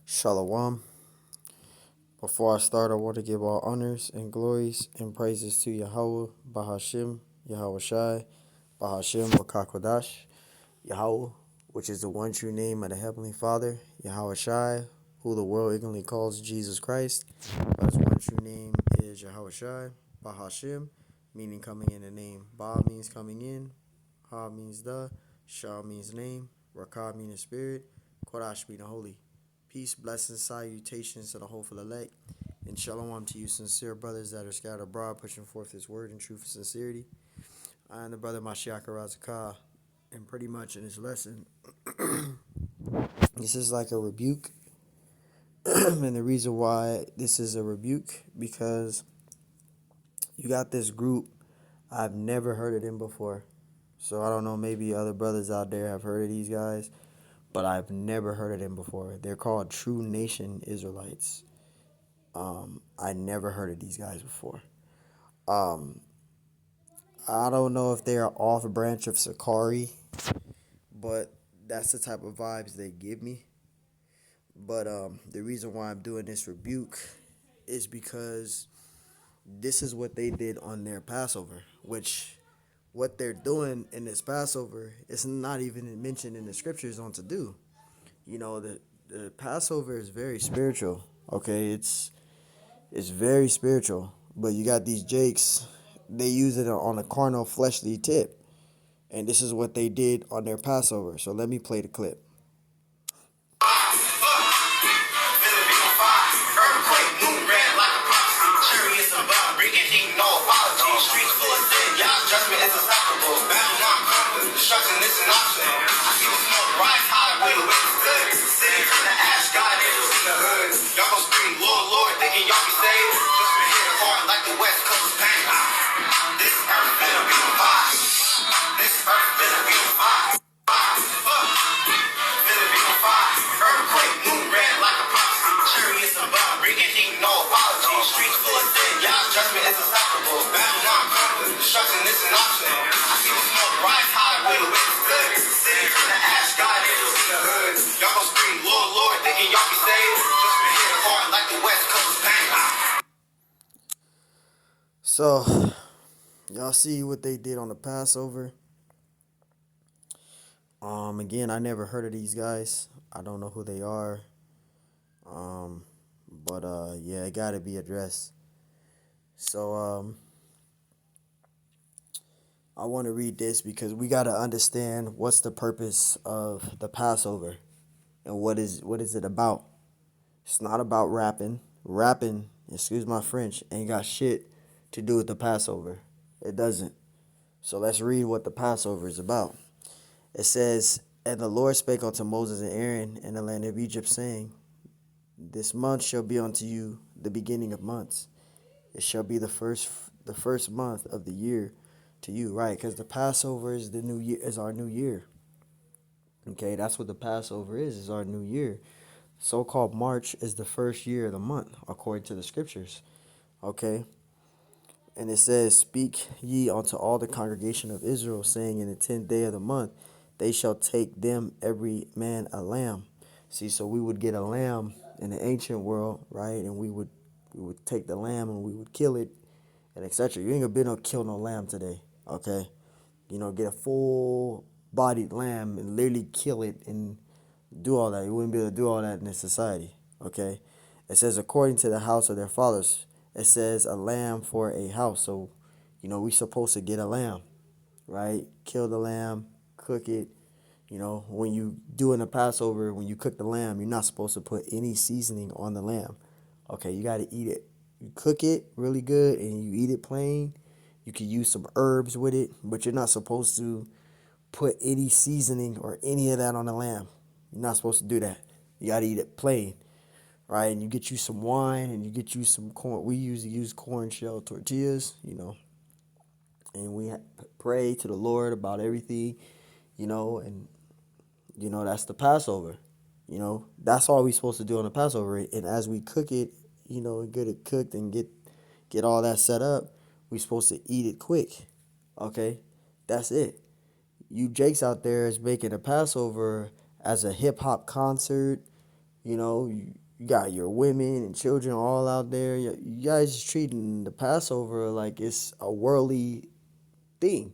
Shalom. Before I start, I want to give all honors and glories and praises to Yahweh, Bahashim, Yahweh Shai, Bahashim, Wakakodash, Yahweh, which is the one true name of the Heavenly Father, Yahweh Shai, who the world ignorantly calls Jesus Christ, but his one true name is Yahweh Shai, Bahashim, meaning coming in the name. Ba means coming in, Ha means the, Shah means name, Rakah means spirit, Kodash meaning holy. Peace, blessings, salutations to the hopeful elect, and shalom to you sincere brothers that are scattered abroad, pushing forth his word in truth and sincerity. I am the brother Mashiach Razakah, and pretty much in this lesson, this is like a rebuke. And the reason why this is a rebuke, because you got this group, I've never heard of them before. So I don't know, maybe other brothers out there have heard of these guys, but I've never heard of them before. They're called True Nation Israelites. I never heard of these guys before. Um, I don't know if they're off branch of Sakari, but that's the type of vibes they give me. But the reason why I'm doing this rebuke is because this is what they did on their Passover, which what they're doing in this Passover is not even mentioned in the scriptures on to do. You know, the Passover is very spiritual. Okay, it's very spiritual. But you got these jakes, they use it on a carnal, fleshly tip. And this is what they did on their Passover. So let me play the clip. So, y'all see what they did on the Passover. Again, I never heard of these guys. I don't know who they are. But yeah, it gotta be addressed. So, I want to read this because we gotta understand what's the purpose of the Passover and what is it about. It's not about rapping. Rapping, excuse my French, ain't got shit to do with the Passover. It doesn't. So let's read what the Passover is about. It says, "And the Lord spake unto Moses and Aaron in the land of Egypt, saying, This month shall be unto you the beginning of months. It shall be the first month of the year to you." Right, because the Passover is the new year, is our new year. Okay, that's what the Passover is our new year. So-called March is the first year of the month, according to the scriptures. Okay. And it says, "Speak ye unto all the congregation of Israel, saying, In the 10th day of the month, they shall take them every man a lamb." See, so we would get a lamb in the ancient world, right? And we would take the lamb and we would kill it, and etc. You ain't gonna be able to kill no lamb today, okay? You know, get a full-bodied lamb and literally kill it and do all that. You wouldn't be able to do all that in this society, okay? It says, "According to the house of their fathers." It says a lamb for a house. So, you know, we supposed to get a lamb, right? Kill the lamb, cook it. You know, when you doing a Passover, when you cook the lamb, you're not supposed to put any seasoning on the lamb. Okay, you got to eat it. You cook it really good and you eat it plain. You can use some herbs with it, but you're not supposed to put any seasoning or any of that on the lamb. You're not supposed to do that. You got to eat it plain, right? And you get you some wine and you get you some corn. We usually use corn shell tortillas, you know, and we pray to the Lord about everything, you know, and, you know, that's the Passover. You know, that's all we're supposed to do on the Passover. And as we cook it, you know, and get it cooked and get all that set up, we're supposed to eat it quick. Okay? That's it. You Jakes out there is making a Passover as a hip hop concert, You got your women and children all out there. You guys treating the Passover like it's a worldly thing.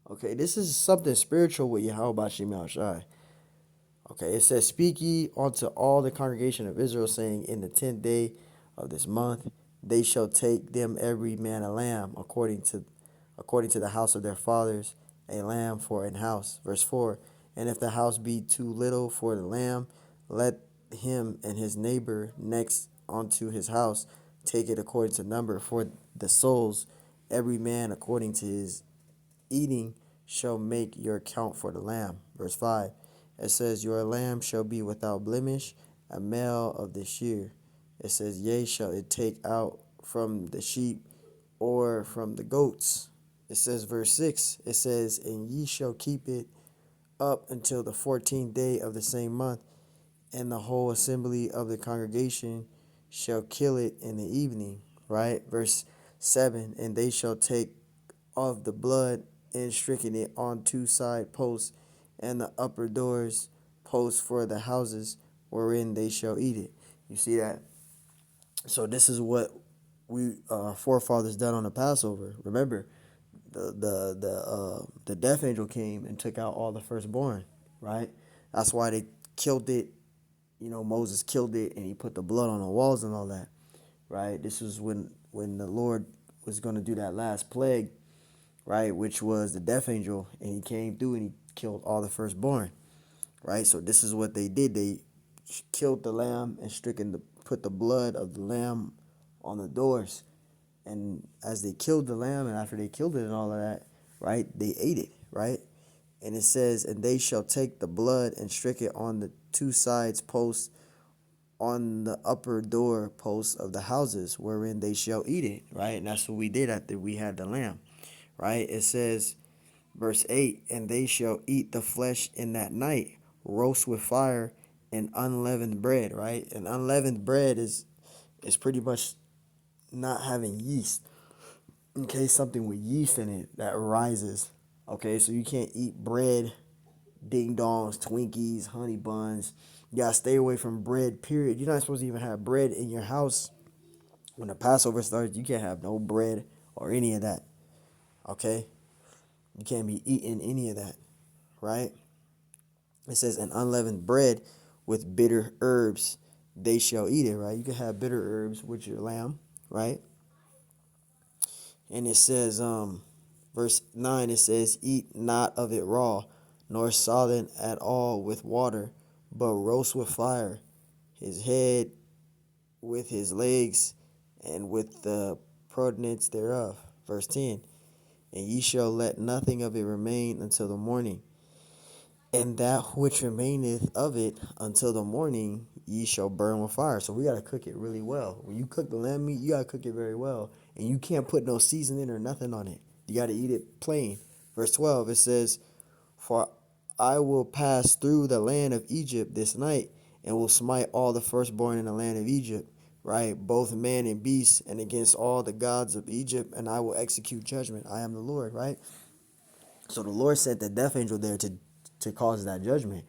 Okay, this is something spiritual with Yahweh Bashim Shai. Okay, it says, "Speak ye unto all the congregation of Israel, saying, In the 10th day of this month, they shall take them every man a lamb, according to the house of their fathers, a lamb for an house." Verse 4, "And if the house be too little for the lamb, let him and his neighbor next unto his house take it according to number, for the souls, every man according to his eating shall make your count for the lamb." Verse 5, it says, "Your lamb shall be without blemish, a male of this year." It says, "Yea, shall it take out from the sheep or from the goats." It says, verse 6, it says, "And ye shall keep it up until the 14th day of the same month, and the whole assembly of the congregation shall kill it in the evening." Right? Verse 7, "And they shall take of the blood and stricken it on two side posts and the upper doors posts for the houses wherein they shall eat it." You see that? So this is what we our forefathers done on the Passover. Remember, the death angel came and took out all the firstborn. Right? That's why they killed it. Moses killed it and he put the blood on the walls and all that. Right? This was when the Lord was going to do that last plague, right, which was the death angel, and he came through and he killed all the firstborn, right? So this is what they did. They killed the lamb and put the blood of the lamb on the doors. And as they killed the lamb, and after they killed it and all of that, right, they ate it, right? And it says, "And they shall take the blood and strick it on the two sides posts on the upper door posts of the houses wherein they shall eat it," right? And that's what we did after we had the lamb, right? It says, verse 8, "And they shall eat the flesh in that night, roast with fire and unleavened bread," right? And unleavened bread is pretty much not having yeast. Okay, something with yeast in it that rises. Okay, so you can't eat bread, ding dongs, Twinkies, honey buns. You gotta stay away from bread, period. You're not supposed to even have bread in your house. When the Passover starts, you can't have no bread or any of that. Okay? You can't be eating any of that. Right? It says, "And unleavened bread with bitter herbs, they shall eat it," right? You can have bitter herbs with your lamb, right? And it says, verse 9, it says, "Eat not of it raw, nor sodden at all with water, but roast with fire, his head with his legs, and with the progenies thereof." Verse 10, "And ye shall let nothing of it remain until the morning. And that which remaineth of it until the morning ye shall burn with fire." So we gotta cook it really well. When you cook the lamb meat, you gotta cook it very well. And you can't put no seasoning or nothing on it. You gotta eat it plain. Verse 12, it says, "For I will pass through the land of Egypt this night, and will smite all the firstborn in the land of Egypt," right? "Both man and beast, and against all the gods of Egypt, and I will execute judgment. I am the Lord," right? So the Lord sent the death angel there to cause that judgment.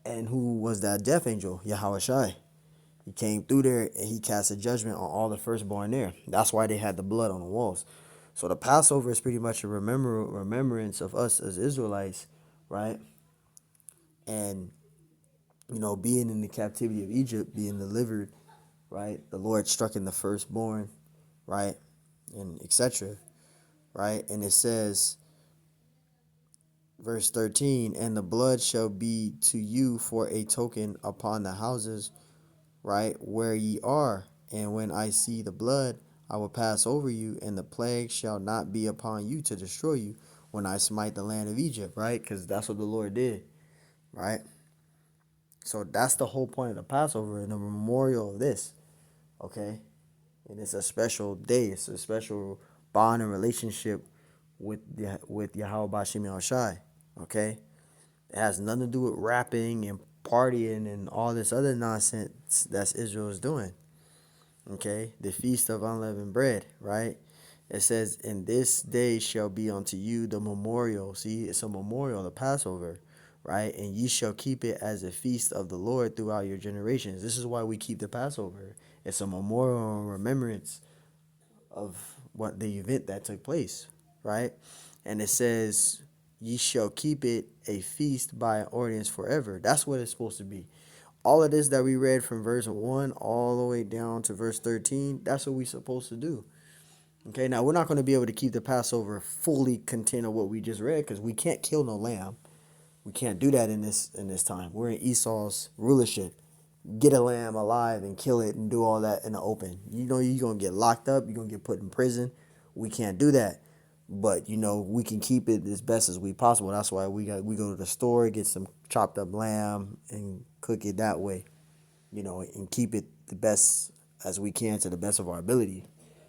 And who was that death angel? Yahweh Shai. He came through there and he cast a judgment on all the firstborn there. That's why they had the blood on the walls. So the Passover is pretty much a remembrance of us as Israelites, right? And being in the captivity of Egypt, being delivered, right? The Lord struck in the firstborn, right? And etc. Right? And it says, verse 13, "And the blood shall be to you for a token upon the houses, right, where ye are. And when I see the blood, I will pass over you, and the plague shall not be upon you to destroy you when I smite the land of Egypt," right? Because that's what the Lord did, right? So that's the whole point of the Passover and the memorial of this, okay? And it's a special day. It's a special bond and relationship with Yahweh Bashim Shai, okay? It has nothing to do with rapping and partying and all this other nonsense that Israel is doing. Okay, the feast of unleavened bread, right? It says, "In this day shall be unto you the memorial." See, it's a memorial, the Passover, right? And ye shall keep it as a feast of the Lord throughout your generations. This is why we keep the Passover. It's a memorial and remembrance of what the event that took place, right? And it says, ye shall keep it a feast by ordinance forever. That's what it's supposed to be. All of this that we read from verse 1 all the way down to verse 13, that's what we're supposed to do. Okay, now we're not going to be able to keep the Passover fully content of what we just read because we can't kill no lamb. We can't do that in this time. We're in Esau's rulership. Get a lamb alive and kill it and do all that in the open. You know you're gonna get locked up. You're gonna get put in prison. We can't do that. But we can keep it as best as we possible. That's why we go to the store, get some chopped up lamb and cook it that way. And keep it the best as we can to the best of our ability.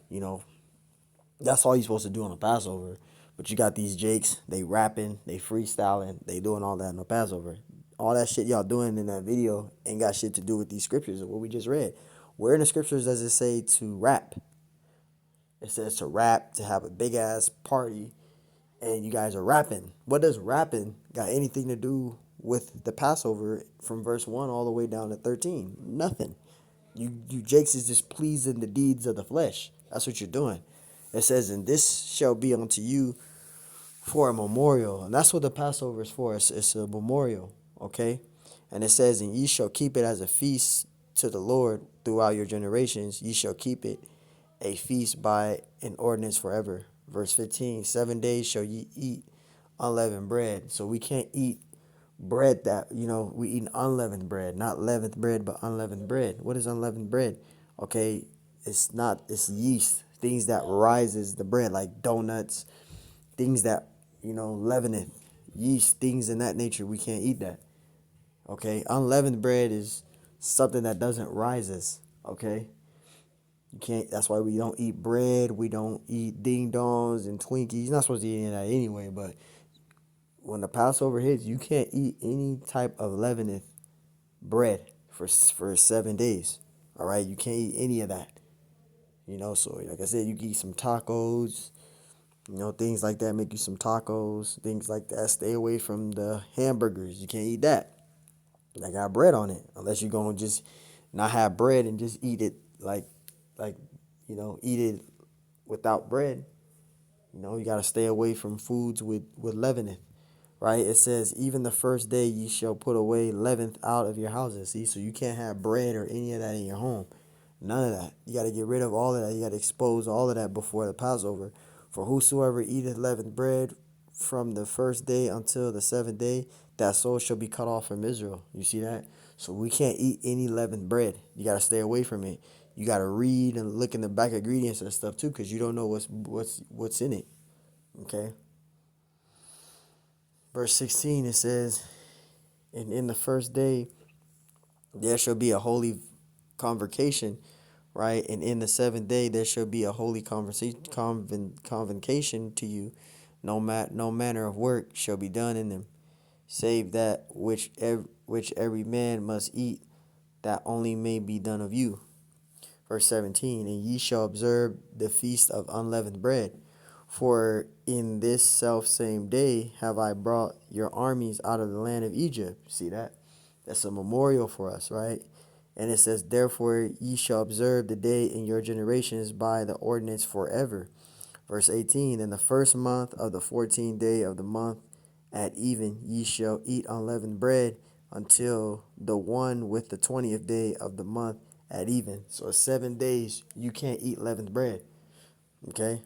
You know, that's all you're supposed to do on a Passover. But you got these jakes, they rapping, they freestyling, they doing all that on the Passover. All that shit y'all doing in that video ain't got shit to do with these scriptures of what we just read. Where in the scriptures does it say to rap? It says to rap, to have a big ass party, and you guys are rapping. What does rapping got anything to do with the Passover from verse 1 all the way down to 13? Nothing. You jakes is just pleasing the deeds of the flesh. That's what you're doing. It says, and this shall be unto you for a memorial. And that's what the Passover is for. It's a memorial. Okay? And it says, and ye shall keep it as a feast to the Lord throughout your generations. Ye shall keep it a feast by an ordinance forever. Verse 15, 7 days shall ye eat unleavened bread. So we can't eat bread that, we eat unleavened bread, not leavened bread, but unleavened bread. What is unleavened bread? Okay, it's yeast, things that rises the bread, like donuts, things that, leaveneth, yeast, things in that nature. We can't eat that. Okay, unleavened bread is something that doesn't rises. Okay, you can't. That's why we don't eat bread. We don't eat ding dongs and Twinkies. You're not supposed to eat any of that anyway. But when the Passover hits, you can't eat any type of leavened bread for 7 days. All right, you can't eat any of that. So like I said, you can eat some tacos. Things like that. Make you some tacos, things like that. Stay away from the hamburgers. You can't eat that. That got bread on it, unless you're gonna just not have bread and just eat it like eat it without bread. You gotta stay away from foods with leaven. Right? It says, even the first day ye shall put away leaven out of your houses. See, so you can't have bread or any of that in your home. None of that. You got to get rid of all of that. You got to expose all of that before the Passover. For whosoever eateth leavened bread from the first day until the seventh day, that soul shall be cut off from Israel. You see that? So we can't eat any leavened bread. You got to stay away from it. You got to read and look in the back ingredients and stuff too, because you don't know what's in it. Okay. Verse 16, it says, and in the first day there shall be a holy convocation, right? And in the seventh day there shall be a holy convocation to you. No manner of work shall be done in them, save that which every man must eat, that only may be done of you. Verse 17, and ye shall observe the feast of unleavened bread. For in this self same day have I brought your armies out of the land of Egypt. See that? That's a memorial for us, right? And it says, therefore ye shall observe the day in your generations by the ordinance forever. Verse 18, in the first month of the 14th day of the month at even ye shall eat unleavened bread until the one with the 20th day of the month at even. So 7 days you can't eat leavened bread. Okay?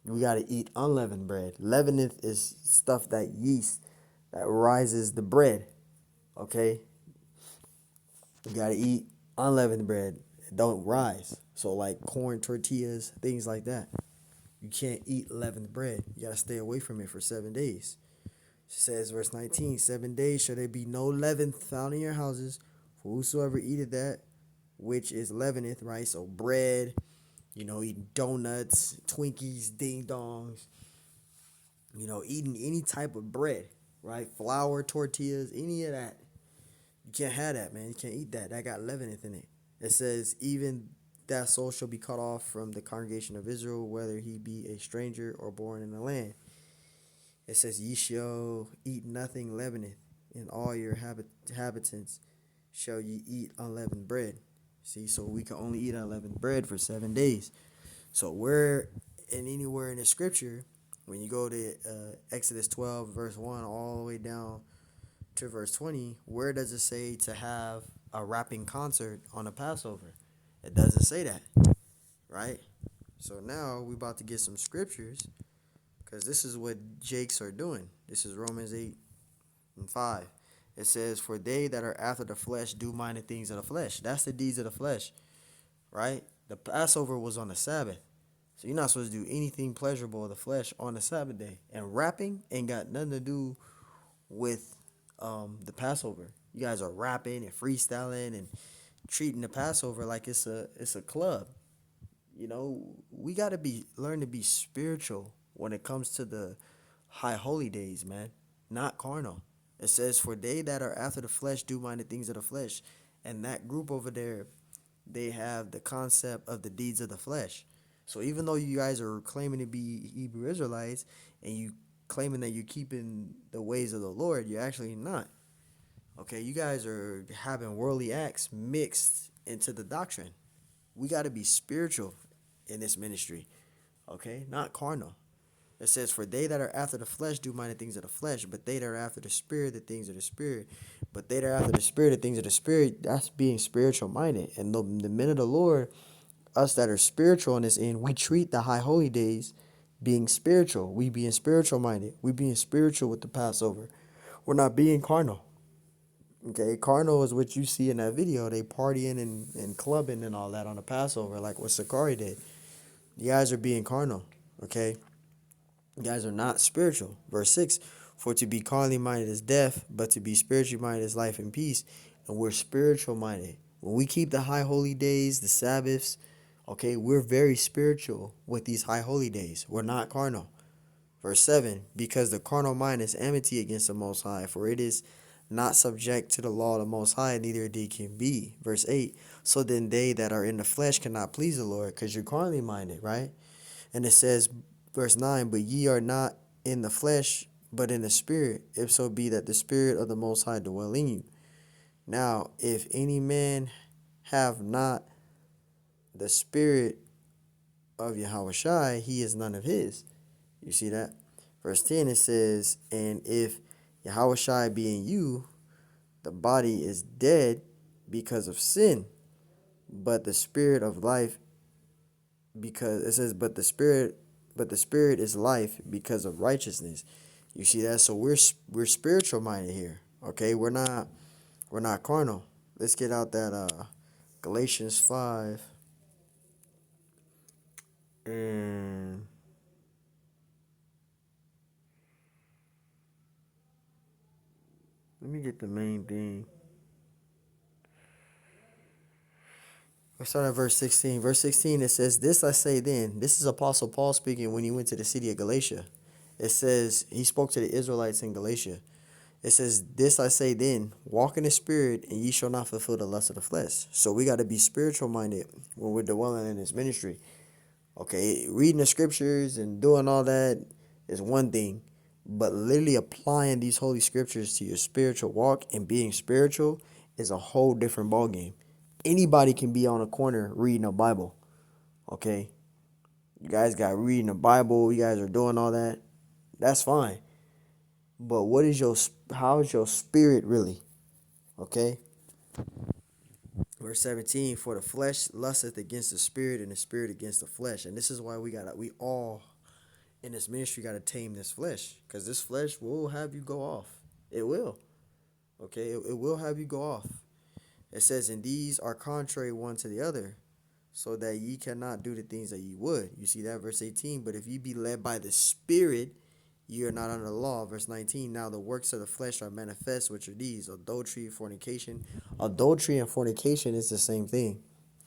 We got to eat unleavened bread. Leaveneth is stuff that yeast that rises the bread. Okay? You got to eat unleavened bread. It don't rise. So like corn tortillas, things like that. You can't eat leavened bread. You got to stay away from it for 7 days. It says, verse 19, 7 days shall there be no leaven found in your houses, for whosoever eateth that, which is leaveneth, right? So bread, eating donuts, Twinkies, ding dongs, eating any type of bread, right? Flour, tortillas, any of that. You can't have that, man. You can't eat that. That got leaveneth in it. It says, even that soul shall be cut off from the congregation of Israel, whether he be a stranger or born in the land. It says, ye shall eat nothing leaveneth. and all your habitants shall ye eat unleavened bread. See, so we can only eat unleavened bread for 7 days. So where and anywhere in the scripture, when you go to Exodus 12, verse 1, all the way down to verse 20, where does it say to have a rapping concert on a Passover? It doesn't say that, right? So now we about to get some scriptures because this is what Jakes are doing. This is Romans 8 and 5. It says, for they that are after the flesh do mind the things of the flesh. That's the deeds of the flesh, right? The Passover was on the Sabbath. So you're not supposed to do anything pleasurable of the flesh on the Sabbath day. And rapping ain't got nothing to do with the Passover. You guys are rapping and freestyling and treating the Passover like it's a club. You know, we gotta learn to be spiritual when it comes to the high holy days, man. Not carnal. It says, for they that are after the flesh do mind the things of the flesh. And that group over there, they have the concept of the deeds of the flesh. So even though you guys are claiming to be Hebrew Israelites and you claiming that you're keeping the ways of the Lord, you're actually not. Okay, you guys are having worldly acts mixed into the doctrine. We got to be spiritual in this ministry, okay? Not carnal. It says, for they that are after the flesh do mind the things of the flesh, but they that are after the spirit, the things of the spirit. But they that are after the spirit, the things of the spirit, that's being spiritual minded. And the men of the Lord, us that are spiritual in this end, we treat the high holy days being spiritual. We being spiritual minded. We being spiritual with the Passover. We're not being carnal. Okay, carnal is what you see in that video. They partying and clubbing and all that on the Passover, like what Sakari did. You guys are being carnal. Okay, you guys are not spiritual. Verse 6, for to be carnally minded is death, but to be spiritually minded is life and peace. And we're spiritual minded. When we keep the high holy days, the Sabbaths, okay, we're very spiritual with these high holy days. We're not carnal. Verse 7, because the carnal mind is enmity against the Most High, for it is not subject to the law of the Most High, neither indeed can be. Verse 8, so then they that are in the flesh cannot please the Lord, because you're carnally minded, right? And it says, verse 9, but ye are not in the flesh, but in the spirit, if so be that the spirit of the Most High dwell in you. Now, if any man have not the spirit of Yahushua, he is none of his. You see that? Verse 10, it says, and if Yahushua be in you, the body is dead because of sin, but the spirit of life, because it says, but the spirit is life because of righteousness. You see that? So we're spiritual minded here. Okay, we're not carnal. Let's get out that Galatians 5 and let me get the main thing. Let's start at verse 16. Verse 16, it says, this I say then. This is Apostle Paul speaking when he went to the city of Galatia. It says, he spoke to the Israelites in Galatia. It says, this I say then, walk in the spirit, and ye shall not fulfill the lust of the flesh. So we got to be spiritual minded when we're dwelling in this ministry. Okay, reading the scriptures and doing all that is one thing, but literally applying these holy scriptures to your spiritual walk and being spiritual is a whole different ballgame. Anybody can be on a corner reading a Bible. Okay, you guys got reading the Bible, you guys are doing all that. That's fine. But how is your spirit really? Okay. Verse 17, for the flesh lusteth against the spirit, and the spirit against the flesh. And this is why we all in this ministry got to tame this flesh, because this flesh will have you go off. It will. Okay, it will have you go off. It says, and these are contrary one to the other, so that ye cannot do the things that ye would. You see that, verse 18, but if ye be led by the spirit, ye are not under the law. Verse 19, now the works of the flesh are manifest, which are these: adultery, fornication. Adultery and fornication is the same thing.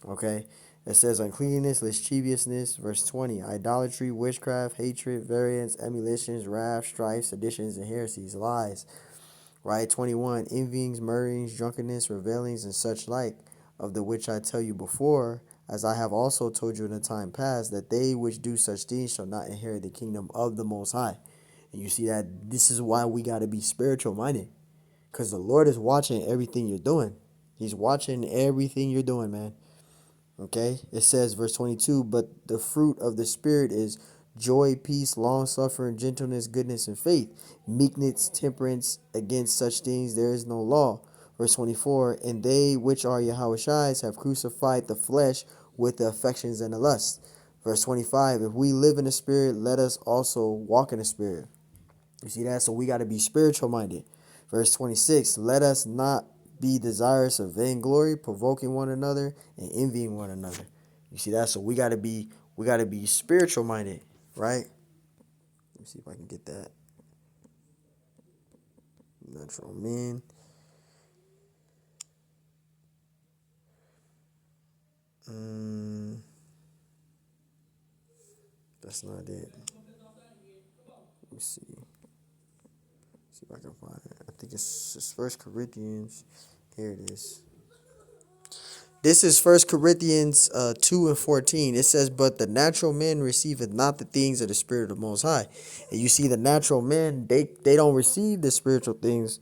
Okay, it says uncleanness, lasciviousness. Verse 20, idolatry, witchcraft, hatred, variance, emulations, wrath, strife, seditions, and heresies, lies. Right, 21, envyings, murderings, drunkenness, revelings, and such like, of the which I tell you before, as I have also told you in the time past, that they which do such things shall not inherit the kingdom of the Most High. And you see that this is why we got to be spiritual minded, Because the Lord is watching everything you're doing. He's watching everything you're doing, man. Okay? It says, verse 22, but the fruit of the Spirit is joy, peace, long suffering, gentleness, goodness, and faith, meekness, temperance. Against such things there is no law. Verse 24, and they which are Yahweh's have crucified the flesh with the affections and the lusts. Verse 25, if we live in the Spirit, let us also walk in the Spirit. You see that? So we got to be spiritual minded. Verse 26, let us not be desirous of vainglory, provoking one another and envying one another. You see that? So we gotta be spiritual minded, right? Let me see if I can get that. Natural men. That's not it. Let me see. See if I can find it. I think it's First Corinthians. Here it is. This is First Corinthians 2 and 14. It says, but the natural man receiveth not the things of the Spirit of the Most High. And you see the natural men, they don't receive the spiritual things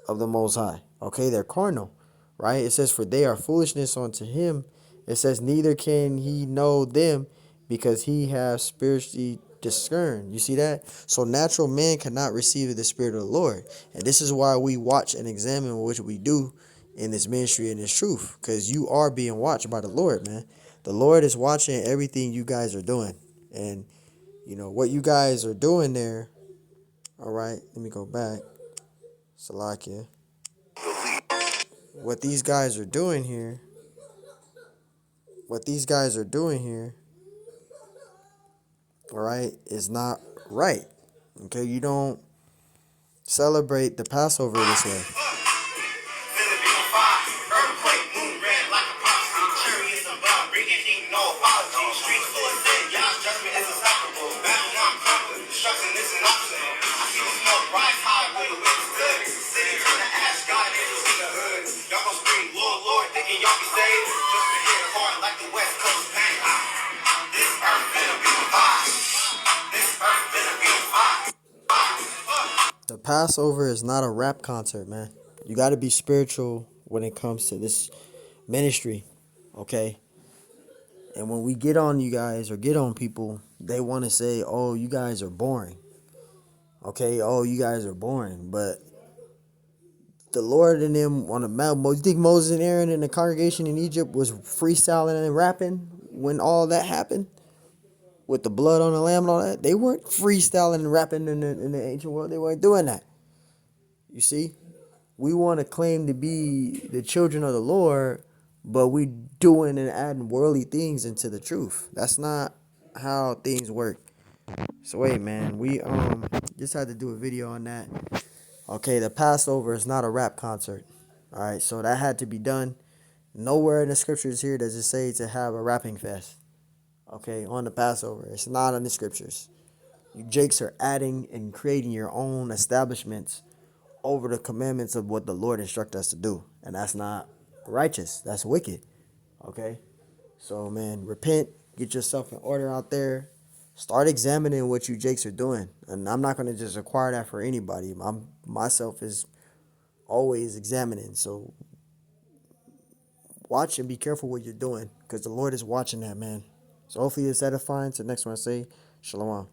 of the Most High. Okay, they're carnal, right? It says, for they are foolishness unto him. It says, neither can he know them because he has spiritually discerned. You see that? So natural man cannot receive the Spirit of the Lord. And this is why we watch and examine what we do in this ministry and this truth, because you are being watched by the Lord, man. The Lord is watching everything you guys are doing, and you know what you guys are doing there. All right, let me go back. Salakia. What these guys are doing here, what these guys are doing here, all right, is not right. Okay, you don't celebrate the Passover this way. The Passover is not a rap concert, man. You got to be spiritual when it comes to this ministry, okay? And when we get on you guys or get on people, they want to say, oh, you guys are boring. Okay, oh, you guys are boring. But the Lord and them on the mountain, you think Moses and Aaron and the congregation in Egypt was freestyling and rapping when all that happened? With the blood on the lamb and all that? They weren't freestyling and rapping in the ancient world. They weren't doing that. You see? We want to claim to be the children of the Lord, but we doing and adding worldly things into the truth. That's not how things work. So wait, man, we just had to do a video on that. Okay, the Passover is not a rap concert. All right, so that had to be done. Nowhere in the scriptures here does it say to have a rapping fest. Okay, on the Passover. It's not in the scriptures. You jakes are adding and creating your own establishments over the commandments of what the Lord instructs us to do. And that's not righteous. That's wicked. Okay? So, man, repent. Get yourself in order out there. Start examining what you jakes are doing. And I'm not going to just require that for anybody. Myself is always examining. So, watch and be careful what you're doing, because the Lord is watching that, man. So, hopefully it's edifying. So, next one I say, Shalom.